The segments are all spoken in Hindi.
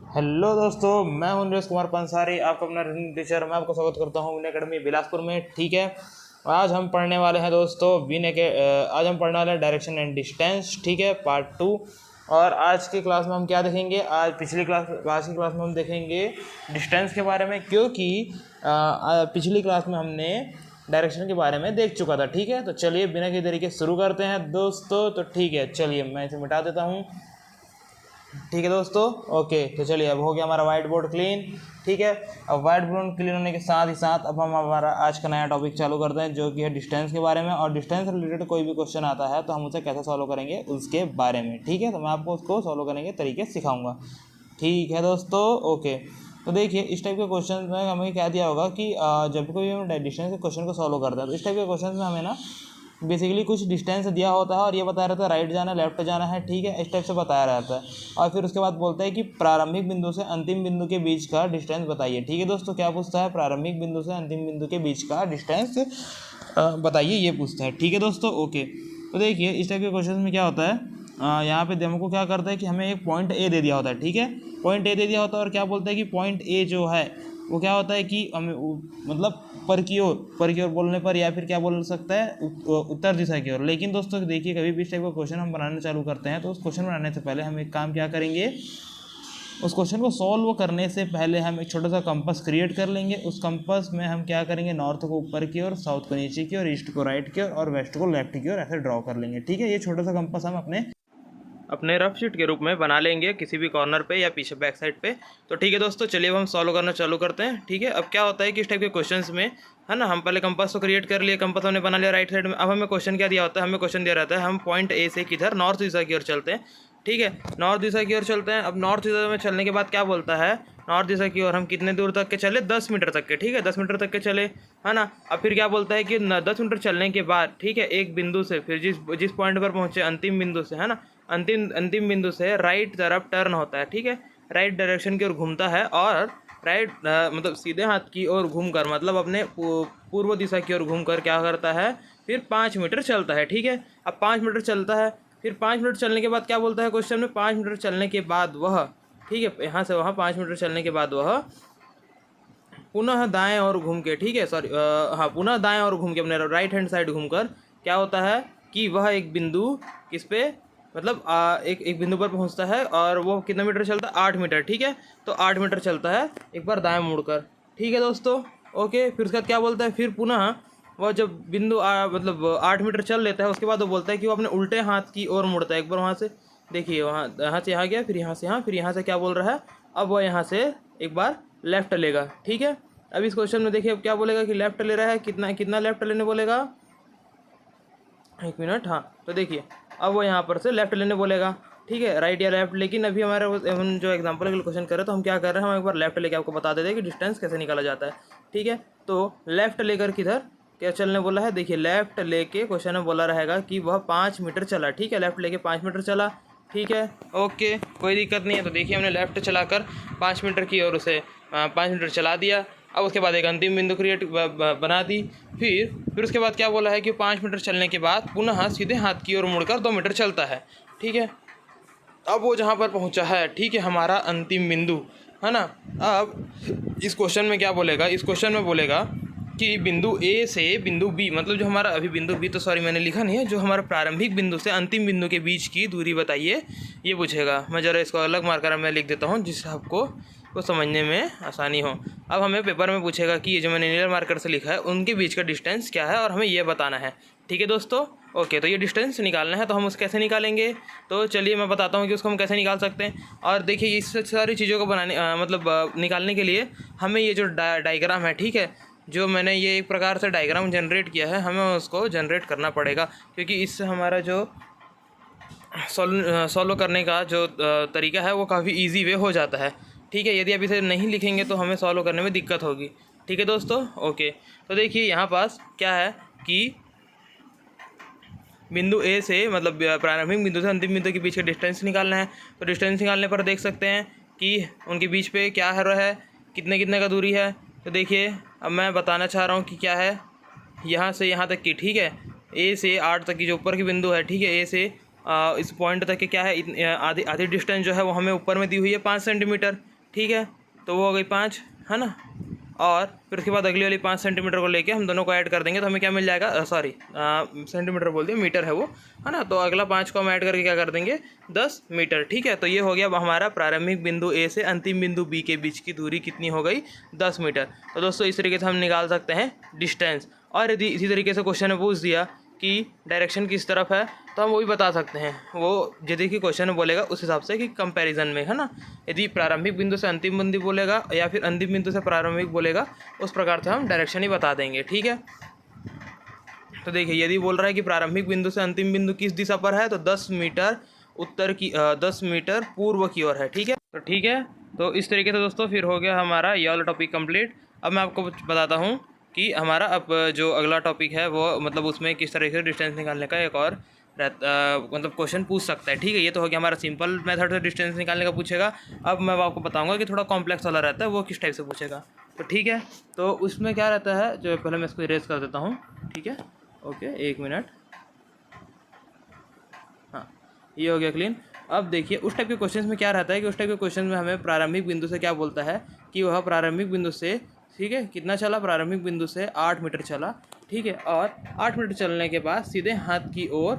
हेलो दोस्तों, मैं हूं नरेश कुमार पंसारी, आपका अपना रनिंग टीचर। मैं आपको स्वागत करता हूं विन अकेडमी बिलासपुर में। ठीक है, आज हम पढ़ने वाले हैं दोस्तों आज हम पढ़ने वाले हैं डायरेक्शन एंड डिस्टेंस। ठीक है, पार्ट 2। और आज की क्लास में हम क्या देखेंगे? आज की क्लास में हम देखेंगे डिस्टेंस के बारे में, क्योंकि पिछली क्लास में हमने डायरेक्शन के बारे में देख चुका था। ठीक है, तो चलिए बिना किसी तरीके शुरू करते हैं दोस्तों। तो ठीक है, चलिए मैं इसे मिटा देता हूँ। ठीक है दोस्तों, ओके। तो चलिए, अब हो गया हमारा वाइट बोर्ड क्लीन। ठीक है, अब वाइट बोर्ड क्लीन होने के साथ ही साथ अब हम हमारा आज का नया टॉपिक चालू करते हैं, जो कि है डिस्टेंस के बारे में। और डिस्टेंस से रिलेटेड कोई भी क्वेश्चन आता है तो हम उसे कैसे सॉल्व करेंगे उसके बारे में। ठीक है, तो मैं आपको उसको सॉल्व करने के तरीके सिखाऊंगा। ठीक है दोस्तों, ओके। तो देखिए, इस टाइप के क्वेश्चन में हमें क्या दिया होगा कि जब कोई हम डिस्टेंस के क्वेश्चन को सॉल्व करते हैं तो इस टाइप के क्वेश्चन में हमें ना बेसिकली कुछ डिस्टेंस दिया होता है और ये बताया रहता है राइट जाना लेफ्ट जाना है। ठीक है, इस टाइप से बताया रहता है। और फिर उसके बाद बोलता है कि प्रारंभिक बिंदु से अंतिम बिंदु के बीच का डिस्टेंस बताइए। ठीक है दोस्तों, क्या पूछता है? प्रारंभिक बिंदु से अंतिम बिंदु के बीच का डिस्टेंस बताइए, ये पूछता है। ठीक है दोस्तों, ओके। तो देखिए, इस टाइप के क्वेश्चन में क्या होता है, यहाँ पे हमको क्या करता है कि हमें एक पॉइंट ए दे दिया होता है। ठीक है, पॉइंट ए दे दिया होता है और क्या बोलता है कि पॉइंट ए जो है वो क्या होता है कि हमें मतलब पर की ओर बोलने पर, या फिर क्या बोल सकता है, उत्तर दिशा की ओर। लेकिन दोस्तों देखिए, कभी भी इस टाइप का क्वेश्चन हम बनाना चालू करते हैं तो उस क्वेश्चन बनाने से पहले हम एक काम क्या करेंगे, उस क्वेश्चन को सॉल्व करने से पहले हम एक छोटा सा कंपास क्रिएट कर लेंगे। उस कंपास में हम क्या करेंगे, नॉर्थ को ऊपर की ओर, साउथ को नीचे की ओर, ईस्ट को राइट की ओर और वेस्ट को लेफ्ट की ओर ऐसे ड्रॉ कर लेंगे। ठीक है, ये छोटा सा कंपास हम अपने रफ शीट के रूप में बना लेंगे किसी भी कॉर्नर पे या पीछे बैक साइड पे। तो ठीक है दोस्तों, चलिए अब हम सॉल्व करना चालू करते हैं। ठीक है, अब क्या होता है कि इस टाइप के क्वेश्चंस में है ना, हम पहले कंपास तो क्रिएट कर लिए, कंपास हमने बना लिया राइट साइड में। अब हमें क्वेश्चन क्या दिया होता है, हमें क्वेश्चन दिया रहता है हम पॉइंट ए से किधर, नॉर्थ दिशा की ओर चलते हैं। ठीक है, नॉर्थ दिशा की ओर चलते हैं। अब नॉर्थ दिशा में चलने के बाद क्या बोलता है, नॉर्थ दिशा की ओर हम कितने दूर तक के चले, 10 मीटर तक के। ठीक है, 10 मीटर तक के चले, है ना। अब फिर क्या बोलता है कि 10 मीटर चलने के बाद, ठीक है, एक बिंदु से फिर जिस पॉइंट पर पहुंचे, अंतिम बिंदु से, है ना, अंतिम बिंदु से राइट तरफ टर्न होता है। ठीक है, राइट डायरेक्शन की ओर घूमता है और राइट मतलब सीधे हाथ की ओर घूमकर, मतलब अपने पूर्व दिशा की ओर घूमकर क्या करता है, फिर 5 मीटर चलता है। ठीक है, अब 5 मीटर चलता है, फिर 5 मिनट चलने के बाद क्या बोलता है क्वेश्चन में, 5 मीटर चलने के बाद वह, ठीक है, यहाँ से वहाँ 5 मीटर चलने के बाद वह पुनः दाएं और घूम के, ठीक है, सॉरी, हाँ, पुनः दाएं और घूम के अपने राइट हैंड साइड घूमकर क्या होता है कि वह एक बिंदु किस पे, मतलब एक बिंदु पर पहुंचता है। और वो कितना मीटर चलता है, 8 मीटर। ठीक है, तो 8 मीटर चलता है एक बार दाएं मुड़कर। ठीक है दोस्तों, ओके। फिर उसके बाद क्या बोलता है, फिर पुनः वह जब बिंदु मतलब 8 मीटर चल लेता है, उसके बाद वो बोलता है कि वो अपने उल्टे हाथ की ओर मुड़ता है। एक बार वहाँ से देखिए, यहाँ से यहाँ गया, फिर यहाँ से यहाँ, फिर यहाँ से क्या बोल रहा है, अब वह यहाँ से एक बार लेफ्ट लेगा। ठीक है, अब इस क्वेश्चन में देखिए अब क्या बोलेगा कि लेफ्ट ले रहा है, कितना लेफ्ट लेने बोलेगा, 1 मिनट, हाँ। तो देखिए, अब वो यहाँ पर से लेफ्ट लेने बोलेगा। ठीक है, राइट या लेफ्ट, लेकिन अभी हमारे हम जो एग्जांपल के लिए क्वेश्चन कर रहे हैं तो हम क्या कर रहे हैं, हम एक बार लेफ्ट लेके आपको बता देते हैं कि डिस्टेंस कैसे निकाला जाता है। ठीक है, तो लेफ्ट लेकर किधर क्या चलने बोला है, देखिए लेफ्ट लेके क्वेश्चन में बोला रहेगा कि वह 5 मीटर चला। ठीक है, लेफ्ट लेके 5 मीटर चला। ठीक है, ओके, कोई दिक्कत नहीं है। तो देखिए, हमने लेफ्ट चलाकर 5 मीटर की और उसे 5 मीटर चला दिया। अब उसके बाद एक अंतिम बिंदु क्रिएट बना दी। फिर उसके बाद क्या बोला है कि 5 मीटर चलने के बाद पुनः सीधे हाथ की ओर मुड़कर 2 मीटर चलता है। ठीक है, अब वो जहाँ पर पहुँचा है, ठीक है, हमारा अंतिम बिंदु, है ना। अब इस क्वेश्चन में क्या बोलेगा, इस क्वेश्चन में बोलेगा कि बिंदु ए से बिंदु बी, मतलब जो हमारा अभी बिंदु बी, तो सॉरी मैंने लिखा नहीं है, जो हमारा प्रारंभिक बिंदु से अंतिम बिंदु के बीच की दूरी बताइए, ये पूछेगा। मैं ज़रा इसको अलग मार्कर में लिख देता हूँ जिससे आपको को समझने में आसानी हो। अब हमें पेपर में पूछेगा कि ये जो मैंने नीले मार्कर से लिखा है उनके बीच का डिस्टेंस क्या है और हमें ये बताना है। ठीक है दोस्तों, ओके। तो ये डिस्टेंस निकालना है, तो हम उसको कैसे निकालेंगे, तो चलिए मैं बताता हूँ कि उसको हम कैसे निकाल सकते हैं। और देखिए, इस सारी चीज़ों को बनाने निकालने के लिए हमें ये जो डायग्राम है, ठीक है, जो मैंने ये एक प्रकार से डायग्राम जनरेट किया है, हमें उसको जनरेट करना पड़ेगा, क्योंकि इससे हमारा जो सॉल्व करने का जो तरीका है वो काफ़ी इजी वे हो जाता है। ठीक है, यदि आप इसे नहीं लिखेंगे तो हमें सॉल्व करने में दिक्कत होगी। ठीक है दोस्तों, ओके। तो देखिए, यहाँ पास क्या है कि बिंदु ए से, मतलब प्रारंभिक बिंदु से अंतिम बिंदु के बीच का डिस्टेंस निकालना है। तो डिस्टेंस निकालने पर देख सकते हैं कि उनके बीच पे क्या है, कितने का दूरी है। तो देखिए, अब मैं बताना चाह रहा हूँ कि क्या है, यहाँ से यहाँ तक की, ठीक है, ए से 8 तक की जो ऊपर की बिंदु है, ठीक है, ए से इस पॉइंट तक के क्या है, आधी डिस्टेंस जो है वो हमें ऊपर में दी हुई है 5 सेंटीमीटर। ठीक है, तो वो हो गई 5, है ना। और फिर उसके बाद अगली वाली 5 सेंटीमीटर को लेके हम दोनों को ऐड कर देंगे तो हमें क्या मिल जाएगा, सॉरी सेंटीमीटर बोल दिया, मीटर है वो, है ना। तो अगला 5 को हम ऐड करके क्या कर देंगे, 10 मीटर। ठीक है, तो ये हो गया हमारा प्रारंभिक बिंदु ए से अंतिम बिंदु बी के बीच की दूरी कितनी हो गई, 10 मीटर। तो दोस्तों इस तरीके से हम निकाल सकते हैं डिस्टेंस। और यदि इसी तरीके से क्वेश्चन में पूछ दिया कि डायरेक्शन किस तरफ है, तो हम वो भी बता सकते हैं। वो यदि कि क्वेश्चन में बोलेगा उस हिसाब से कि कंपैरिजन में, है ना। यदि प्रारंभिक बिंदु से अंतिम बिंदु बोलेगा या फिर अंतिम बिंदु से प्रारंभिक बोलेगा, उस प्रकार से हम डायरेक्शन ही बता देंगे। ठीक है, तो देखिए यदि बोल रहा है कि प्रारंभिक बिंदु से अंतिम बिंदु किस दिशा पर है, तो 10 मीटर उत्तर की 10 मीटर पूर्व की ओर है। ठीक है, तो ठीक है, तो इस तरीके से दोस्तों फिर हो गया हमारा ये वाला टॉपिक कंप्लीट। अब मैं आपको बताता हूँ कि हमारा अब जो अगला टॉपिक है वो मतलब उसमें किस तरीके से डिस्टेंस निकालने का एक और मतलब क्वेश्चन पूछ सकता है। ठीक है, ये तो हो गया हमारा सिंपल मेथड से डिस्टेंस निकालने का पूछेगा। अब मैं आपको बताऊंगा कि थोड़ा कॉम्प्लेक्स वाला रहता है वो किस टाइप से पूछेगा। तो ठीक है, तो उसमें क्या रहता है, जो पहले मैं इसको इरेज कर देता हूँ। ठीक है, ओके 1 मिनट, हाँ ये हो गया क्लीन। अब देखिए उस टाइप के क्वेश्चंस में क्या रहता है कि उस टाइप के क्वेश्चन में हमें प्रारंभिक बिंदु से क्या बोलता है कि वह प्रारंभिक बिंदु से, ठीक है, कितना चला, प्रारंभिक बिंदु से 8 मीटर चला। ठीक है, और 8 मीटर चलने के बाद सीधे हाथ की ओर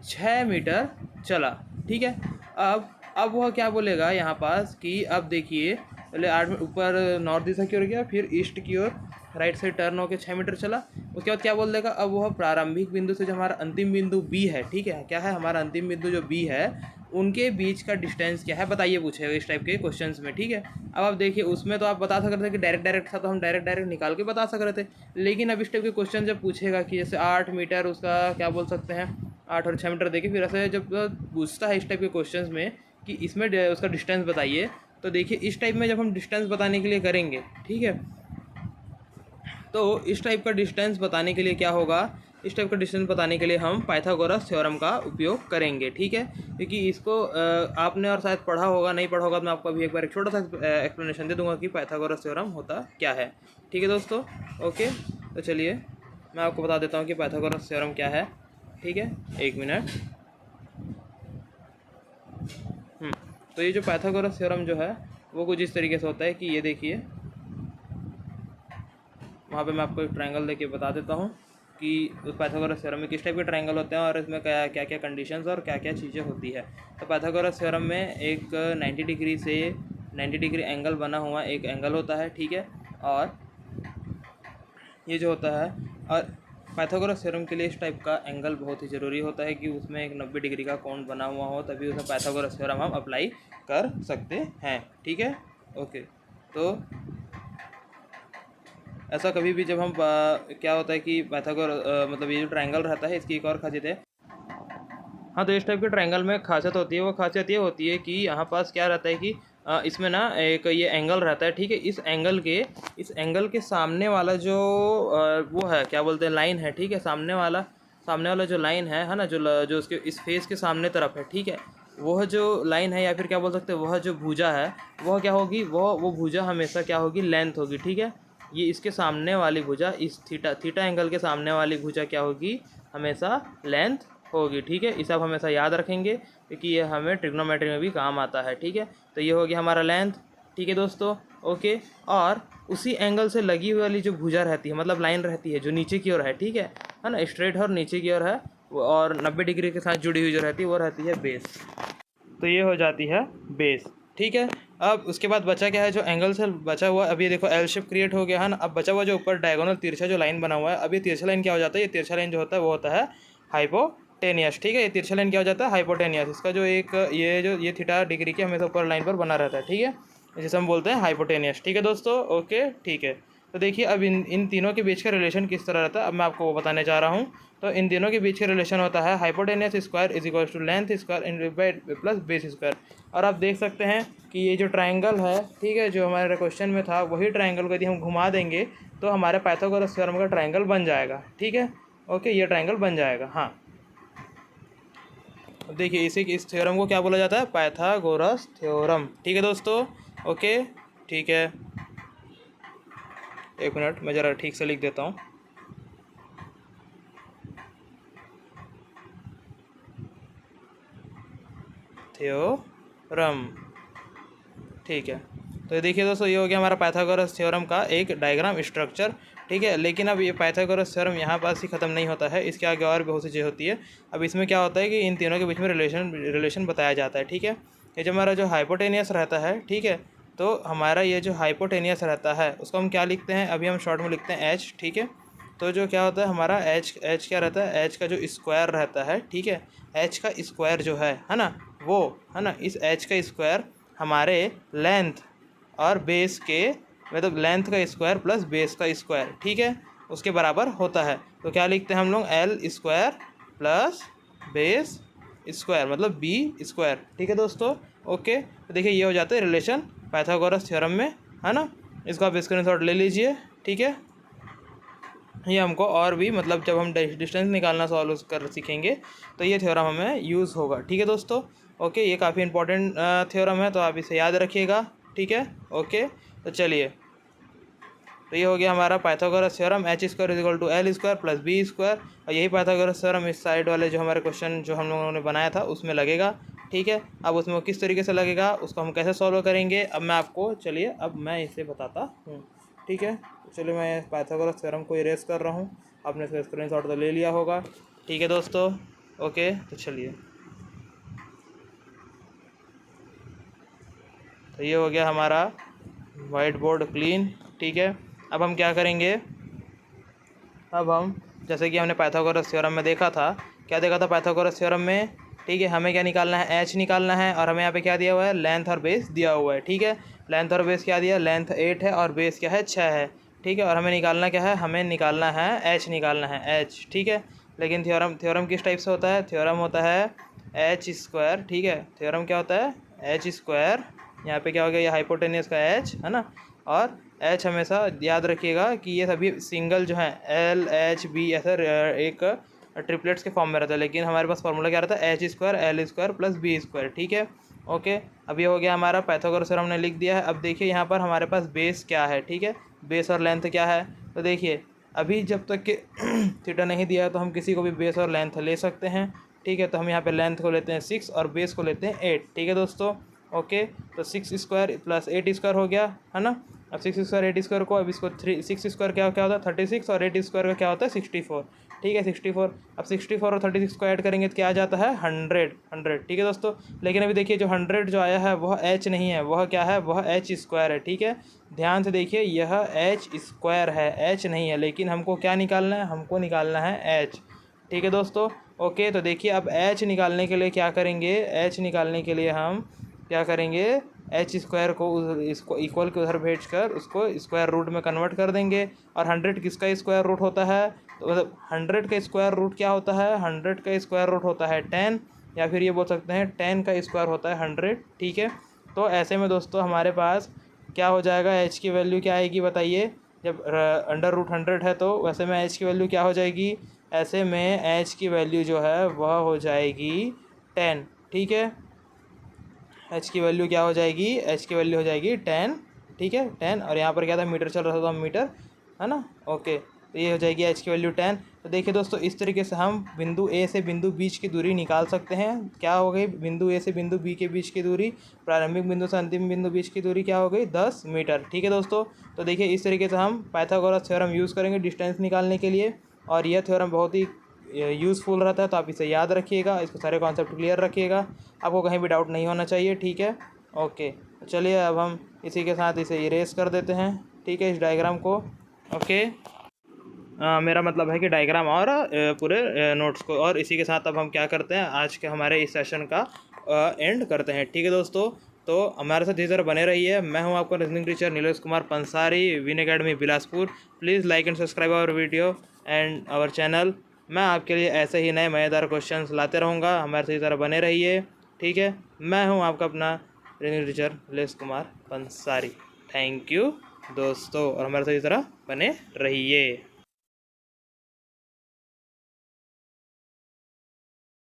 6 मीटर चला। ठीक है, अब वह क्या बोलेगा यहाँ पास कि अब देखिए पहले 8 ऊपर नॉर्थ दिशा की ओर गया, फिर ईस्ट की ओर राइट साइड टर्न होकर 6 मीटर चला। उसके बाद क्या बोल देगा, अब वह प्रारंभिक बिंदु से जो हमारा अंतिम बिंदु बी है, ठीक है, क्या है हमारा अंतिम बिंदु जो बी है, उनके बीच का डिस्टेंस क्या है बताइए, पूछेगा इस टाइप के क्वेश्चंस में। ठीक है, अब आप देखिए उसमें तो आप बता सकते थे कि डायरेक्ट था, तो हम डायरेक्ट निकाल के बता सक रहे थे। लेकिन अब इस टाइप के क्वेश्चन जब पूछेगा कि जैसे 8 मीटर उसका क्या बोल सकते हैं, 8 और 6 मीटर देखिए, फिर ऐसे जब पूछता है इस टाइप के क्वेश्चन में कि इसमें उसका डिस्टेंस बताइए, तो देखिए इस टाइप में जब हम डिस्टेंस बताने के लिए करेंगे, ठीक है, तो इस टाइप का डिस्टेंस बताने के लिए क्या होगा, इस टाइप का डिस्टेंस बताने के लिए हम पाइथागोरस थ्योरम का उपयोग करेंगे। ठीक है, क्योंकि इसको आपने और शायद पढ़ा होगा, नहीं पढ़ा होगा तो मैं आपको अभी एक बार एक छोटा सा एक्सप्लेनेशन दे दूंगा कि पाइथागोरस थ्योरम होता क्या है। ठीक है दोस्तों, ओके, तो चलिए मैं आपको बता देता हूँ कि पाइथागोरस थ्योरम क्या है। ठीक है, 1 मिनट। तो ये जो पाइथागोरस थ्योरम जो है वो कुछ इस तरीके से होता है कि ये देखिए, वहाँ पे मैं आपको एक ट्रायंगल देके बता देता हूँ कि पाइथागोरस थ्योरम में किस टाइप के ट्रायंगल होते हैं और इसमें क्या क्या क्या कंडीशंस और क्या क्या चीज़ें होती है। तो पाइथागोरस थ्योरम में एक 90 डिग्री से 90 डिग्री एंगल बना हुआ एक एंगल होता है। ठीक है, और ये जो होता है, और पाइथागोरस थ्योरम के लिए इस टाइप का एंगल बहुत ही ज़रूरी होता है कि उसमें एक 90 डिग्री का कोण बना हुआ हो, तभी उसमें पाइथागोरस थ्योरम हम अप्लाई कर सकते हैं। ठीक है, ओके, तो ऐसा कभी भी जब हम क्या होता है कि पाइथागोरस मतलब ये जो ट्रायंगल रहता है इसकी एक और खासियत है। हाँ, तो इस टाइप के ट्रायंगल में खासियत होती है, वो खासियत ये होती है कि यहाँ पास क्या रहता है कि इसमें ना एक ये एंगल रहता है। ठीक है, इस एंगल के सामने वाला जो वो है, क्या बोलते हैं, लाइन है। ठीक है, सामने वाला जो लाइन है ना, जो उसके इस फेस के सामने तरफ है। ठीक है, वह जो लाइन है या फिर क्या बोल सकते हैं, वह जो भुजा है, वह क्या होगी, वो भुजा हमेशा क्या होगी, लेंथ होगी। ठीक है, ये इसके सामने वाली भुजा, इस थीटा एंगल के सामने वाली भुजा क्या होगी, हमेशा लेंथ होगी। ठीक है, इसे आप हमेशा याद रखेंगे क्योंकि ये हमें ट्रिग्नोमेट्री में भी काम आता है। ठीक है, तो ये हो गया हमारा लेंथ। ठीक है दोस्तों, ओके, और उसी एंगल से लगी हुई वाली जो भुजा रहती है, मतलब लाइन रहती है जो नीचे की ओर है, ठीक है ना, स्ट्रेट है और नीचे की ओर है, और 90 डिग्री के साथ जुड़ी हुई जो रहती है वो रहती है बेस। तो ये हो जाती है बेस। ठीक है, अब उसके बाद बचा क्या है, जो एंगल से बचा हुआ, अब ये देखो एल शेप क्रिएट हो गया है ना। अब बचा हुआ जो ऊपर डायगोनल तिरछा जो लाइन बना हुआ है, अब ये तिरछा लाइन क्या हो जाता है, ये तिरछा लाइन जो होता है वो होता है हाइपोटेनियस। ठीक है, ये तिरछा लाइन क्या हो जाता है, हाइपोटेनियस। इसका जो एक ये थीटा डिग्री के हमेशा ऊपर लाइन पर बना रहता है। ठीक है, जिसे हम बोलते हैं हाइपोटेनियस। ठीक है दोस्तों, ओके, ठीक है। तो देखिए अब इन तीनों के बीच का रिलेशन किस तरह रहता है, अब मैं आपको वो बताने जा रहा हूँ। तो इन तीनों के बीच का रिलेशन होता है hypotenuse square is equal to length square in plus base square. और आप देख सकते हैं कि ये जो ट्रायंगल है, ठीक है, जो हमारे क्वेश्चन में था, वही ट्रायंगल को यदि हम घुमा देंगे तो हमारे पाइथागोरस थ्योरम का ट्रायंगल बन जाएगा। ठीक है, ओके, ये ट्रायंगल बन जाएगा। हाँ, देखिए इस थ्योरम को क्या बोला जाता है, पाइथागोरस थ्योरम। ठीक है दोस्तों, ओके, ठीक है, 1 मिनट मैं ज़रा ठीक से लिख देता हूँ। थ्योरम, ठीक है, तो देखिए दोस्तों, ये हो गया हमारा पाइथागोरस थ्योरम का एक डायग्राम स्ट्रक्चर, ठीक है। लेकिन अब ये पाइथागोरस थ्योरम यहाँ पास ही ख़त्म नहीं होता है, इसके आगे और भी बहुत सी चीज़ें होती है। अब इसमें क्या होता है कि इन तीनों के बीच में रिलेशन बताया जाता है, ठीक है। ये जो हमारा जो हाइपोटेनियस रहता है, ठीक है, तो हमारा ये जो हाइपोटेनियस रहता है उसको हम क्या लिखते हैं, अभी हम शॉर्ट में लिखते हैं एच, ठीक है। तो जो क्या होता है हमारा एच क्या रहता है, एच का जो स्क्वायर रहता है, ठीक है, एच का स्क्वायर जो है ना, वो है ना, इस एच का स्क्वायर हमारे लेंथ और बेस के, मतलब लेंथ का स्क्वायर प्लस बेस का स्क्वायर, ठीक है, उसके बराबर होता है। तो क्या लिखते हैं हम लोग, L square plus base square मतलब बी स्क्वायर, ठीक है दोस्तों। ओके, तो देखिए ये हो जाता है रिलेशन पाइथागोरस थ्योरम में, है ना। इसको आप स्क्रीनशॉट ले लीजिए, ठीक है। ये हमको और भी मतलब जब हम डिस्टेंस निकालना सॉल्व कर सीखेंगे तो ये थ्योरम हमें यूज़ होगा, ठीक है दोस्तों। ओके, ये काफ़ी इंपॉर्टेंट थ्योरम है, तो आप इसे याद रखिएगा, ठीक है। ओके, तो चलिए, तो ये हो गया हमारा Pythagoras theorem, H square is equal to L square plus B square. और यही पाइथागोरस थ्योरम इस साइड वाले जो हमारे क्वेश्चन जो हम लोगों ने बनाया था उसमें लगेगा, ठीक है। अब उसमें किस तरीके से लगेगा, उसको हम कैसे सॉल्व करेंगे, अब मैं आपको, चलिए अब मैं इसे बताता हूँ, ठीक है। तो चलिए मैं पाइथागोरस थ्योरम को इरेज कर रहा हूँ, आपने इसका स्क्रीनशॉट तो ले लिया होगा, ठीक है दोस्तों। ओके, तो चलिए, तो ये हो गया हमारा वाइट बोर्ड क्लीन, ठीक है। अब हम क्या करेंगे, अब हम जैसे कि हमने पाइथागोरस थ्योरम में देखा था, क्या देखा था पाइथागोरस थ्योरम में, ठीक है, हमें क्या निकालना है, एच निकालना है, और हमें यहाँ पे क्या दिया हुआ है, लेंथ और बेस दिया हुआ है, ठीक है। लेंथ और बेस क्या दिया, लेंथ 8 है और बेस क्या है, 6 है, ठीक है। और हमें निकालना क्या है, हमें निकालना है एच, निकालना है एच, ठीक है। लेकिन थ्योरम किस टाइप से होता है, थ्योरम होता है एच स्क्वायर, ठीक है। थ्योरम क्या होता है, एच स्क्वायर, यहाँ पे क्या हो गया, ये हाइपोटेनियस का एच है ना, और एच हमेशा याद रखिएगा कि ये सभी सिंगल जो है एल एच बी ऐसा एक ट्रिपलेट्स के फॉर्म में रहता है, लेकिन हमारे पास फॉर्मूला क्या रहता है, H square L square plus B square, ठीक है। ओके, अब ये हो गया हमारा पाइथागोरस थ्योरम हमने लिख दिया है। अब देखिए यहाँ पर हमारे पास बेस क्या है, ठीक है, बेस और लेंथ क्या है। तो देखिए अभी जब तक कि थीटा नहीं दिया तो हम किसी को भी बेस और लेंथ ले सकते हैं, ठीक है। तो हम यहाँ पे लेंथ को लेते हैं 6 और बेस को लेते हैं 8, ठीक है दोस्तों। ओके, तो 6 स्क्वायर प्लस 8 स्क्वायर हो गया, है ना। अब 6 स्क्वायर 8 स्क्वायर को, अब इसको 6 स्क्वायर क्या क्या होता है 36, और 8 स्क्वायर का क्या होता है 64, ठीक है 64। अब 64 और 36 को ऐड करेंगे तो क्या आ जाता है 100, ठीक है दोस्तों। लेकिन अभी देखिए जो 100 जो आया है वह एच नहीं है, वह क्या है, वह एच स्क्वायर है, ठीक है। ध्यान से देखिए, यह एच स्क्वायर है, एच नहीं है। लेकिन हमको क्या निकालना है, हमको निकालना है एच, ठीक है दोस्तों। ओके, तो देखिए अब एच निकालने के लिए क्या करेंगे, एच निकालने के लिए हम क्या करेंगे, एच स्क्वायर को इसको इक्वल के उधर भेज कर उसको स्क्वायर रूट में कन्वर्ट कर देंगे। और 100 किसका स्क्वायर रूट होता है, तो मतलब 100 का स्क्वायर रूट क्या होता है, 100 का स्क्वायर रूट होता है 10, या फिर ये बोल सकते हैं 10 का स्क्वायर होता है 100, ठीक है। तो ऐसे में दोस्तों हमारे पास क्या हो जाएगा, एच की वैल्यू क्या आएगी बताइए, जब अंडर रूट 100 है तो वैसे में एच की वैल्यू क्या हो जाएगी, ऐसे में एच की वैल्यू जो है वह हो जाएगी 10, ठीक है। एच की वैल्यू क्या हो जाएगी, एच की वैल्यू हो जाएगी 10, ठीक है 10। और यहाँ पर क्या था, मीटर चल रहा था तो हम मीटर, है ना। ओके, तो ये हो जाएगी एच की वैल्यू 10। तो देखिए दोस्तों, इस तरीके से हम बिंदु ए से बिंदु बीच की दूरी निकाल सकते हैं। क्या हो गई, बिंदु ए से बिंदु बी के बीच की दूरी, प्रारंभिक बिंदु से अंतिम बिंदु बीच की दूरी क्या हो गई 10 मीटर, ठीक है दोस्तों। तो देखिए इस तरीके से हम पाइथागोरस थ्योरम यूज़ करेंगे डिस्टेंस निकालने के लिए, और यह थ्योरम बहुत ही यूज़फुल रहता है, तो आप इसे याद रखिएगा, इसको सारे कॉन्सेप्ट क्लियर रखिएगा, आपको कहीं भी डाउट नहीं होना चाहिए, ठीक है। ओके, चलिए अब हम इसी के साथ इसे इरेज कर देते हैं, ठीक है, इस डायग्राम को। ओके, मेरा मतलब है कि डायग्राम और पूरे नोट्स को, और इसी के साथ अब हम क्या करते हैं, आज के हमारे इस सेशन का एंड करते हैं, ठीक है दोस्तों। तो हमारे साथ इस तरह बने रहिए। मैं हूं आपका reasoning teacher Nilesh Kumar Pansari, Win Academy Bilaspur. Please like and subscribe our video and our channel. मैं आपके लिए ऐसे ही नए मज़ेदार क्वेश्चंस लाते रहूँगा, हमारे साथ इस तरह बने रहिए, ठीक है। मैं हूँ आपका अपना reasoning teacher Nilesh Kumar Pansari. Thank you दोस्तों, और हमारे साथ इस तरह बने रहिए।